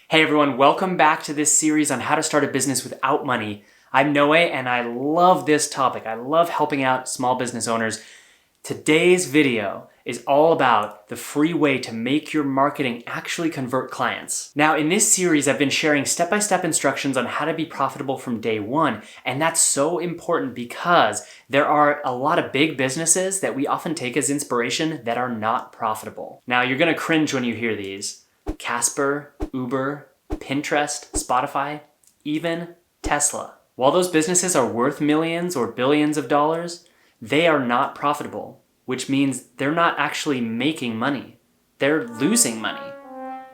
Hey everyone, welcome back to this series on how to start a business without money. I'm Noe and I love this topic. I love helping out small business owners. Today's video is all about the free way to make your marketing actually convert clients. Now in this series, I've been sharing step-by-step instructions on how to be profitable from day one. And that's so important because there are a lot of big businesses that we often take as inspiration that are not profitable. Now you're gonna cringe when you hear these. Casper, Uber, Pinterest, Spotify, even Tesla. While those businesses are worth millions or billions of dollars, they are not profitable, which means they're not actually making money. They're losing money.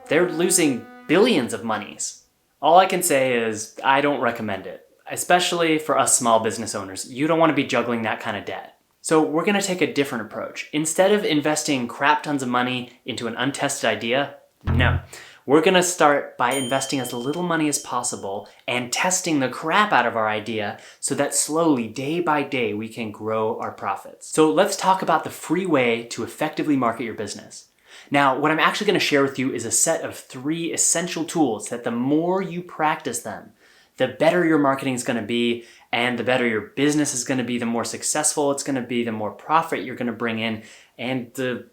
They're losing billions of monies. All I can say is I don't recommend it, especially for us small business owners. You don't want to be juggling that kind of debt. So we're going to take a different approach. Instead of investing crap tons of money into an untested idea, no. We're going to start by investing as little money as possible and testing the crap out of our idea so that slowly, day by day, we can grow our profits. So let's talk about the free way to effectively market your business. Now, what I'm actually going to share with you is a set of 3 essential tools that the more you practice them, the better your marketing is going to be, and the better your business is going to be, the more successful it's going to be, the more profit you're going to bring in, and the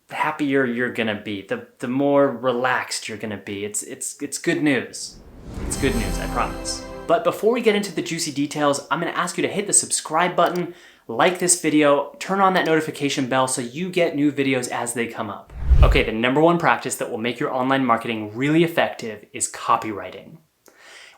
happier you're gonna be, the more relaxed you're gonna be. It's good news. It's good news, I promise. But before we get into the juicy details, I'm gonna ask you to hit the subscribe button, like this video, turn on that notification bell so you get new videos as they come up. Okay, the number 1 practice that will make your online marketing really effective is copywriting.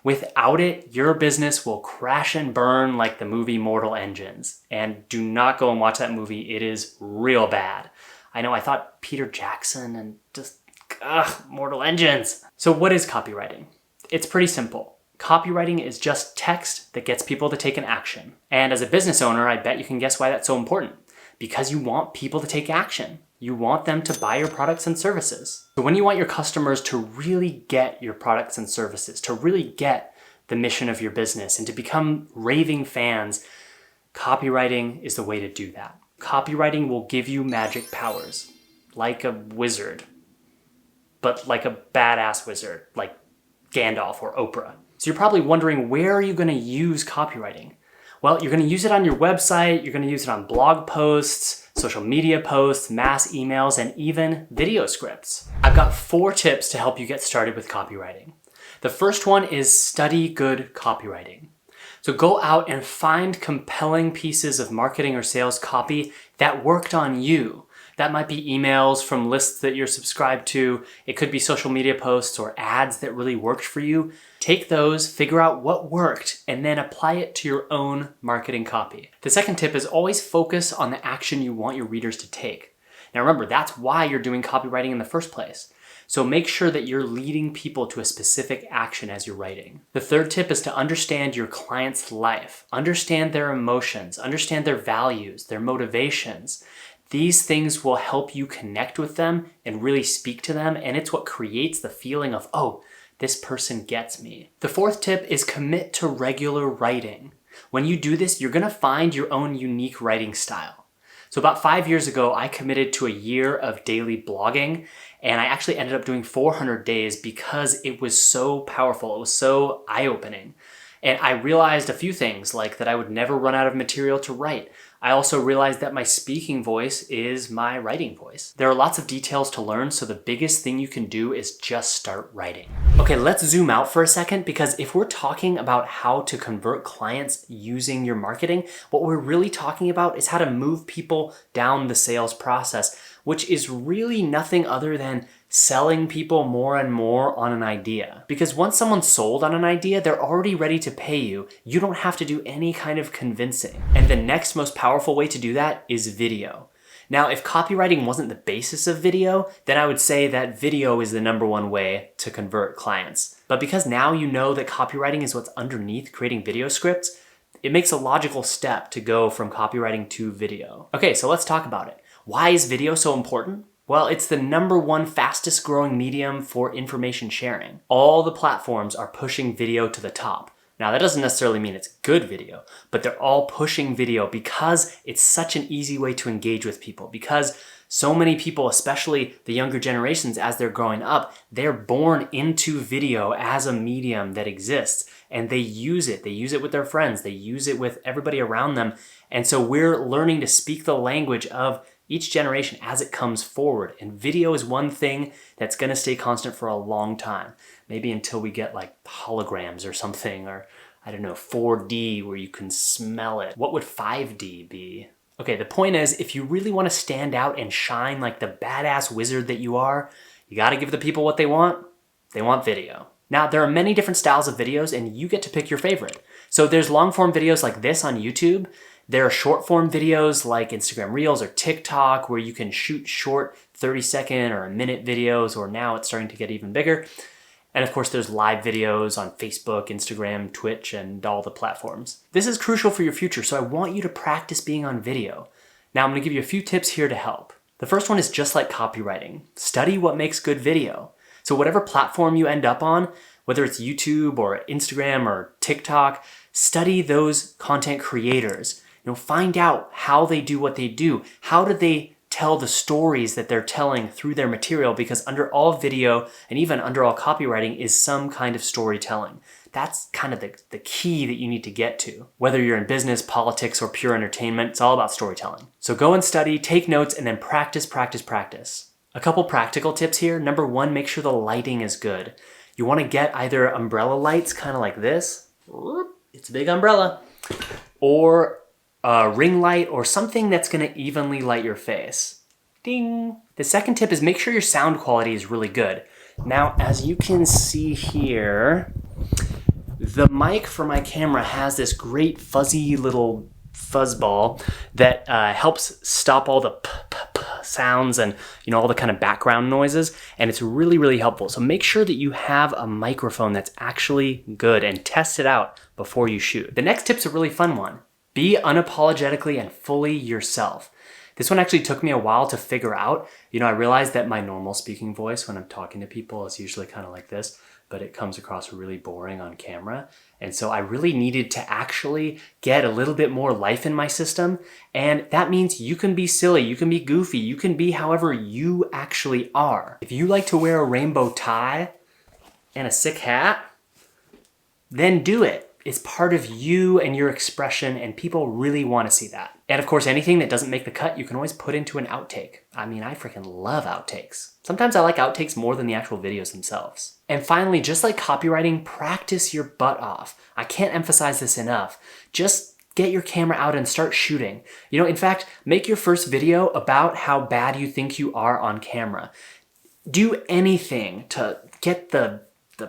Without it, your business will crash and burn like the movie Mortal Engines. And do not go and watch that movie, it is real bad. I know, I thought Peter Jackson and just, Mortal Engines. So what is copywriting? It's pretty simple. Copywriting is just text that gets people to take an action. And as a business owner, I bet you can guess why that's so important. Because you want people to take action. You want them to buy your products and services. So when you want your customers to really get your products and services, to really get the mission of your business and to become raving fans, copywriting is the way to do that. Copywriting will give you magic powers, like a wizard, but like a badass wizard, like Gandalf or Oprah. So you're probably wondering, where are you going to use copywriting? Well, you're going to use it on your website, you're going to use it on blog posts, social media posts, mass emails, and even video scripts. I've got 4 tips to help you get started with copywriting. The first one is study good copywriting. So go out and find compelling pieces of marketing or sales copy that worked on you. That might be emails from lists that you're subscribed to. It could be social media posts or ads that really worked for you. Take those, figure out what worked, and then apply it to your own marketing copy. The second tip is always focus on the action you want your readers to take. Now remember, that's why you're doing copywriting in the first place. So make sure that you're leading people to a specific action as you're writing. The third tip is to understand your client's life. Understand their emotions, understand their values, their motivations. These things will help you connect with them and really speak to them, and it's what creates the feeling of, oh, this person gets me. The fourth tip is commit to regular writing. When you do this, you're gonna find your own unique writing style. So about 5 years ago, I committed to a year of daily blogging, and I actually ended up doing 400 days because it was so powerful. It was so eye-opening. And I realized a few things, like that I would never run out of material to write. I also realized that my speaking voice is my writing voice. There are lots of details to learn, so the biggest thing you can do is just start writing. Okay, let's zoom out for a second, because if we're talking about how to convert clients using your marketing, what we're really talking about is how to move people down the sales process, which is really nothing other than selling people more and more on an idea. Because once someone's sold on an idea, they're already ready to pay you. You don't have to do any kind of convincing. And the next most powerful way to do that is video. Now, if copywriting wasn't the basis of video, then I would say that video is the number 1 way to convert clients. But because now you know that copywriting is what's underneath creating video scripts, it makes a logical step to go from copywriting to video. Okay, so let's talk about it. Why is video so important? Well, it's the number 1 fastest growing medium for information sharing. All the platforms are pushing video to the top. Now, that doesn't necessarily mean it's good video, but they're all pushing video because it's such an easy way to engage with people, because So many people, especially the younger generations as they're growing up, they're born into video as a medium that exists, and they use it. They use it with their friends. They use it with everybody around them. And so we're learning to speak the language of each generation as it comes forward. And video is one thing that's going to stay constant for a long time. Maybe until we get like holograms or something, or I don't know, 4D where you can smell it. What would 5D be? Okay, the point is, if you really want to stand out and shine like the badass wizard that you are, you got to give the people what they want. They want video. Now, there are many different styles of videos, and you get to pick your favorite. So there's long form videos like this on YouTube. There are short form videos like Instagram Reels or TikTok where you can shoot short 30-second or a minute videos, or now it's starting to get even bigger. And of course, there's live videos on Facebook, Instagram, Twitch, and all the platforms. This is crucial for your future, so I want you to practice being on video. Now, I'm gonna give you a few tips here to help. The first one is just like copywriting. Study what makes good video. So whatever platform you end up on, whether it's YouTube or Instagram or TikTok, study those content creators. Find out how they do what they do. How do they tell the stories that they're telling through their material? Because under all video and even under all copywriting is some kind of storytelling. That's kind of the key that you need to get to. Whether you're in business, politics, or pure entertainment, it's all about storytelling. So go and study, take notes, and then practice, practice, practice. A couple practical tips here. Number one, make sure the lighting is good. You want to get either umbrella lights, kind of like this. It's a big umbrella. Or a ring light, or something that's going to evenly light your face. Ding! The second tip is make sure your sound quality is really good. Now, as you can see here, the mic for my camera has this great fuzzy little fuzzball that helps stop all the sounds and all the kind of background noises, and it's really, really helpful. So make sure that you have a microphone that's actually good and test it out before you shoot. The next tip's a really fun one. Be unapologetically and fully yourself. This one actually took me a while to figure out. I realized that my normal speaking voice when I'm talking to people is usually kind of like this, but it comes across really boring on camera. And so I really needed to actually get a little bit more life in my system. And that means you can be silly, you can be goofy, you can be however you actually are. If you like to wear a rainbow tie and a sick hat, then do it. It's part of you and your expression, and people really want to see that. And of course, anything that doesn't make the cut, you can always put into an outtake. I mean, I freaking love outtakes. Sometimes I like outtakes more than the actual videos themselves. And finally, just like copywriting, practice your butt off. I can't emphasize this enough. Just get your camera out and start shooting. In fact, make your first video about how bad you think you are on camera. Do anything to get the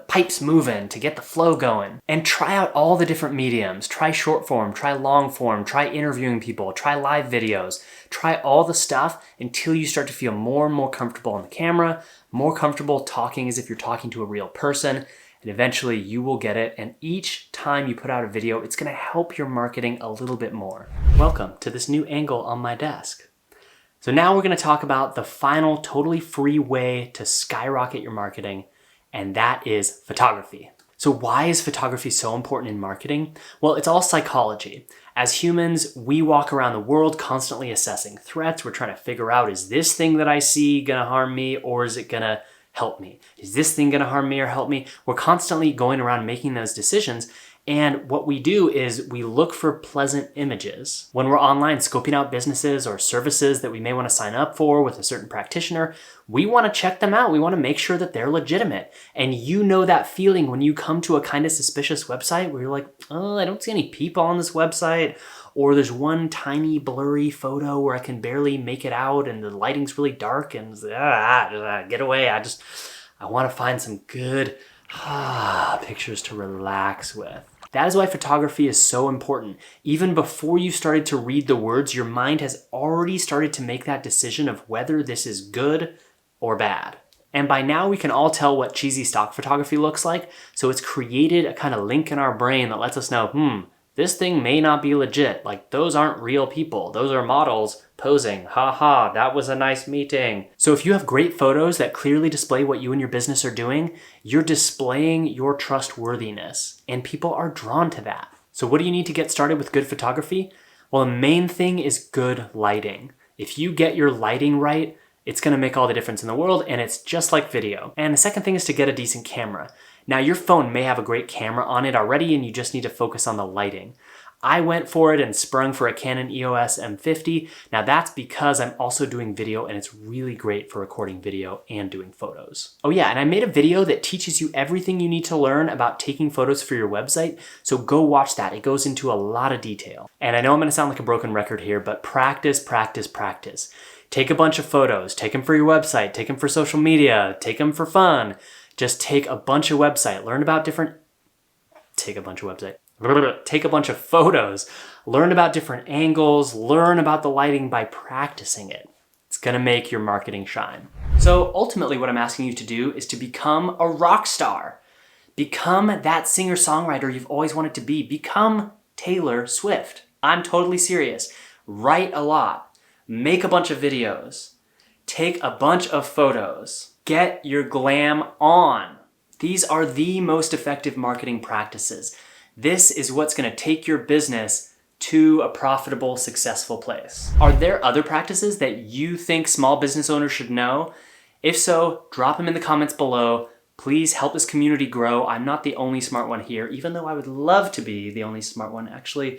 pipes moving, to get the flow going, and try out all the different mediums. Try short form, try long form, try interviewing people, try live videos, try all the stuff until you start to feel more and more comfortable on the camera, more comfortable talking as if you're talking to a real person, and eventually you will get it. And each time you put out a video, it's gonna help your marketing a little bit more. Welcome to this new angle on my desk. So now we're gonna talk about the final totally free way to skyrocket your marketing, and that is photography. So why is photography so important in marketing? Well, it's all psychology. As humans, we walk around the world constantly assessing threats. We're trying to figure out, is this thing that I see gonna harm me, or is it gonna help me? Is this thing gonna harm me or help me? We're constantly going around making those decisions. And what we do is we look for pleasant images. When we're online scoping out businesses or services that we may want to sign up for with a certain practitioner, we want to check them out. We want to make sure that they're legitimate. And that feeling when you come to a kind of suspicious website where you're like, oh, I don't see any people on this website, or there's one tiny blurry photo where I can barely make it out and the lighting's really dark and get away. I want to find some good pictures to relax with. That is why photography is so important. Even before you started to read the words, your mind has already started to make that decision of whether this is good or bad. And by now we can all tell what cheesy stock photography looks like, so it's created a kind of link in our brain that lets us know, this thing may not be legit. Like, those aren't real people. Those are models posing. Ha, that was a nice meeting. So if you have great photos that clearly display what you and your business are doing, you're displaying your trustworthiness, and people are drawn to that. So what do you need to get started with good photography? Well, the main thing is good lighting. If you get your lighting right, it's gonna make all the difference in the world, and it's just like video. And the second thing is to get a decent camera. Now, your phone may have a great camera on it already, and you just need to focus on the lighting. I went for it and sprung for a Canon EOS M50. Now that's because I'm also doing video, and it's really great for recording video and doing photos. Oh yeah, and I made a video that teaches you everything you need to learn about taking photos for your website, so go watch that. It goes into a lot of detail. And I know I'm gonna sound like a broken record here, but practice, practice, practice. Take a bunch of photos, take them for your website, take them for social media, take them for fun. Just take a bunch of website, learn about different, take a bunch of photos, learn about different angles, learn about the lighting by practicing it. It's gonna make your marketing shine. So ultimately what I'm asking you to do is to become a rock star. Become that singer-songwriter you've always wanted to be. Become Taylor Swift. I'm totally serious. Write a lot. Make a bunch of videos. Take a bunch of photos. Get your glam on. These are the most effective marketing practices. This is what's gonna take your business to a profitable, successful place. Are there other practices that you think small business owners should know? If so, drop them in the comments below. Please help this community grow. I'm not the only smart one here, even though I would love to be the only smart one. Actually,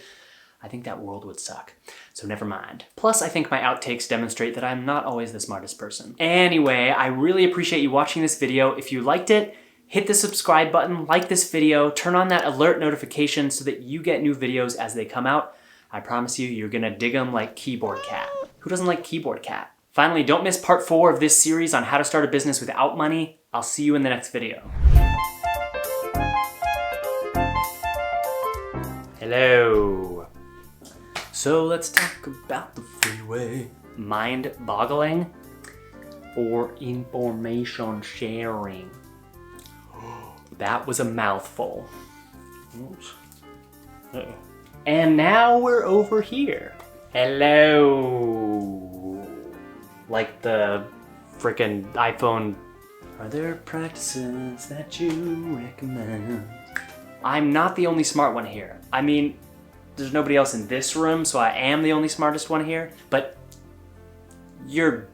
I think that world would suck, so never mind. Plus, I think my outtakes demonstrate that I'm not always the smartest person. Anyway, I really appreciate you watching this video. If you liked it, hit the subscribe button, like this video, turn on that alert notification so that you get new videos as they come out. I promise you, you're gonna dig them like Keyboard Cat. Who doesn't like Keyboard Cat? Finally, don't miss part 4 of this series on how to start a business without money. I'll see you in the next video. Hello. So let's talk about the freeway. Mind-boggling for information sharing. That was a mouthful. Oops. Uh-oh. And now we're over here. Hello. Like the frickin' iPhone. Are there practices that you recommend? I'm not the only smart one here. I mean, there's nobody else in this room, so I am the only smartest one here, but you're